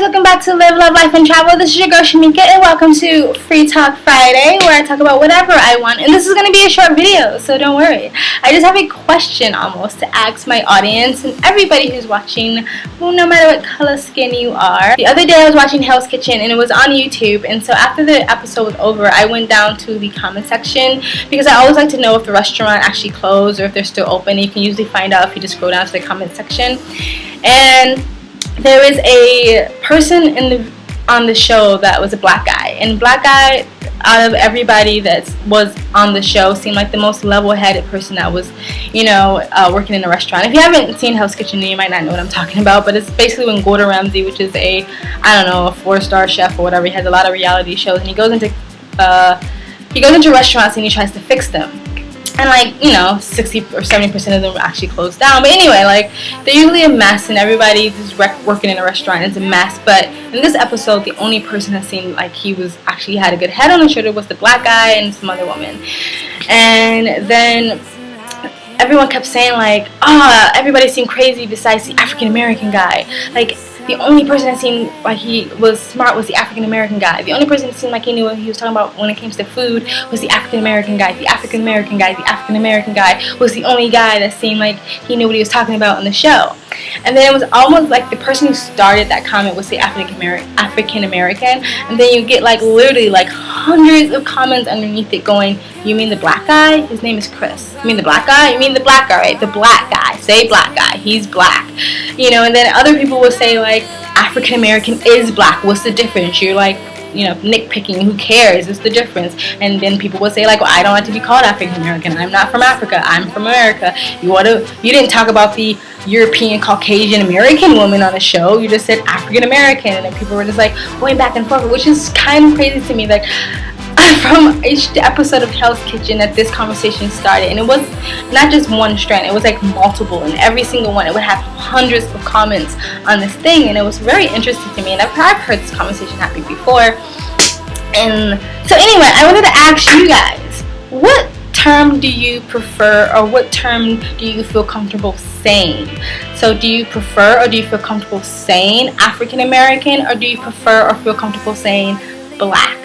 welcome back to Live, Love, Life, and Travel. This is your girl Shamika, and welcome to Free Talk Friday, where I talk about whatever I want. And this is going to be a short video, so don't worry. I just have a question almost to ask my audience and everybody who's watching, no matter what color skin you are. The other day I was watching Hell's Kitchen, and it was on YouTube, and so after the episode was over, I went down to the comment section, because I always like to know if the restaurant actually closed or if they're still open. You can usually find out if you just go down to the comment section. And there is a person on the show that was a black guy, and black guy, out of everybody that was on the show, seemed like the most level-headed person that was, working in a restaurant. If you haven't seen Hell's Kitchen, you might not know what I'm talking about, but it's basically when Gordon Ramsay, which is a 4-star chef or whatever, he has a lot of reality shows, and he goes into restaurants and he tries to fix them. And 60 or 70% of them actually closed down. But anyway, they're usually a mess, and everybody who's working in a restaurant is a mess. But in this episode, the only person that seemed like he was actually had a good head on his shoulder was the black guy and some other woman. And then everyone kept saying everybody seemed crazy besides the African American guy. The only person that seemed like he was smart was the African American guy. The only person that seemed like he knew what he was talking about when it came to food was the African American guy. The African American guy, the African American guy was the only guy that seemed like he knew what he was talking about on the show. And then it was almost like the person who started that comment was the African American, and then you get literally hundreds of comments underneath it going, "You mean the black guy? His name is Chris. You mean the black guy? You mean the black guy, right? The black guy. Say black guy. He's black." And then other people would say African American is black. What's the difference? You're nitpicking. Who cares? What's the difference? And then people would say well, I don't like to be called African American. I'm not from Africa. I'm from America. You didn't talk about the European Caucasian American woman on the show. You just said African American, and then people were just going back and forth, which is kind of crazy to me. From each episode of Hell's Kitchen that this conversation started, and it was not just one strand, it was multiple, and every single one, it would have hundreds of comments on this thing, and it was very interesting to me, and I've heard this conversation happen before. And so anyway, I wanted to ask you guys, what term do you prefer, or what term do you feel comfortable saying? So do you prefer or do you feel comfortable saying African American, or do you prefer or feel comfortable saying black?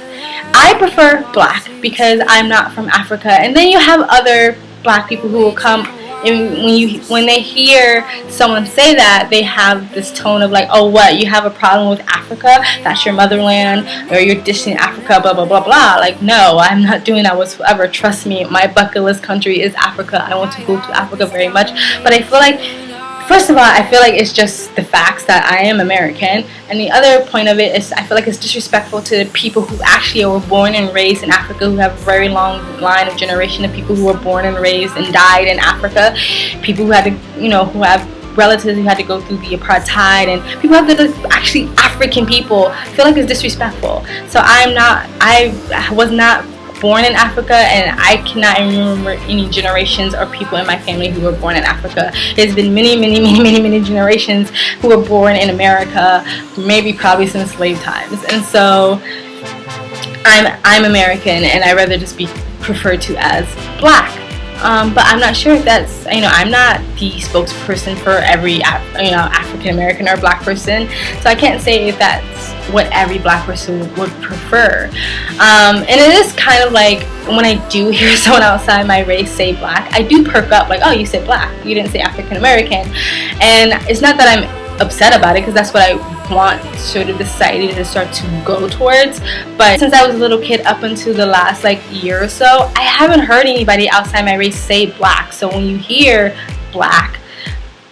I prefer black because I'm not from Africa. And then you have other black people who will come, and when they hear someone say that, they have this tone of oh, what, you have a problem with Africa? That's your motherland, or you're dissing Africa, blah blah blah blah. No, I'm not doing that whatsoever. Trust me, my bucket list country is Africa. I want to go to Africa very much. But I feel first of all, I feel it's just the facts that I am American, and the other point of it is I feel it's disrespectful to the people who actually were born and raised in Africa, who have a very long line of generation of people who were born and raised and died in Africa, people who had to, who have relatives who had to go through the apartheid, and people have to actually African people. I feel it's disrespectful. So I was not born in Africa, and I cannot remember any generations or people in my family who were born in Africa. There's been many generations who were born in America, probably since slave times. And so I'm American, and I'd rather just be referred to as black. But I'm not sure if that's, I'm not the spokesperson for every, African American or black person, so I can't say if that's what every black person would prefer. And it is kind of when I do hear someone outside my race say black, I do perk up, oh, you said black, you didn't say African American. And it's not that I'm upset about it, because that's what I want sort of the society to start to go towards. But since I was a little kid up until the last year or so, I haven't heard anybody outside my race say black. So when you hear black,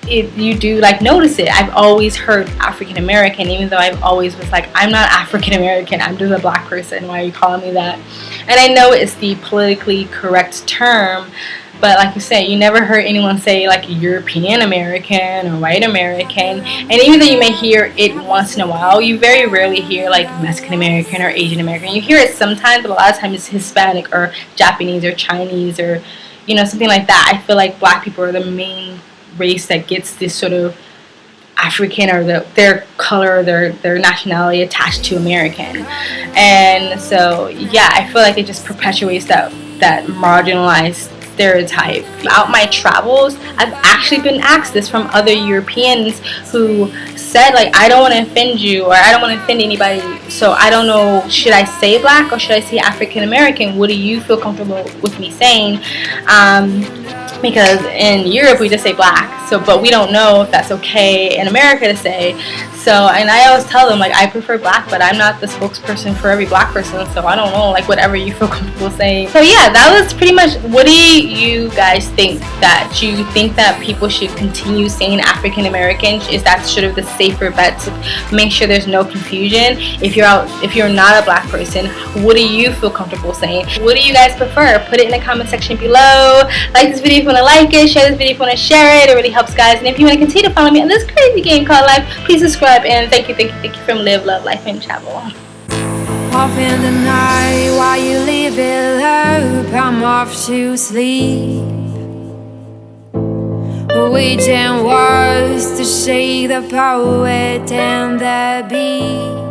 you do notice it. I've always heard African American, even though I've always was I'm not African American, I'm just a black person. Why are you calling me that? And I know it's the politically correct term, but like you say, you never heard anyone say European American or white American. And even though you may hear it once in a while, you very rarely hear Mexican American or Asian American. You hear it sometimes, but a lot of times it's Hispanic or Japanese or Chinese or something like that. I feel black people are the main race that gets this sort of African or their color, their nationality attached to American. And so yeah, I feel it just perpetuates that marginalized stereotype. Throughout my travels, I've actually been asked this from other Europeans who said, like, I don't want to offend you, or I don't want to offend anybody, so I don't know, should I say black or should I say African American? What do you feel comfortable with me saying? Because in Europe we just say black, so but we don't know if that's okay in America to say. So, and I always tell them, like, I prefer black, but I'm not the spokesperson for every black person, so I don't know, like, whatever you feel comfortable saying. So yeah, that was pretty much. What do you guys think? That you think that people should continue saying African American? Is that sort of the safer bet to make sure there's no confusion? If you're not a black person, what do you feel comfortable saying? What do you guys prefer? Put it in the comment section below. Like this video if you want to like it, share this video if you want to share it. It really helps, guys. And if you want to continue to follow me on this crazy game called life, please subscribe. And thank you from Live, Love, Life, and Travel. Off in the night while you leave it up, I'm off to sleep. Waging wars to shake the poet and the beat.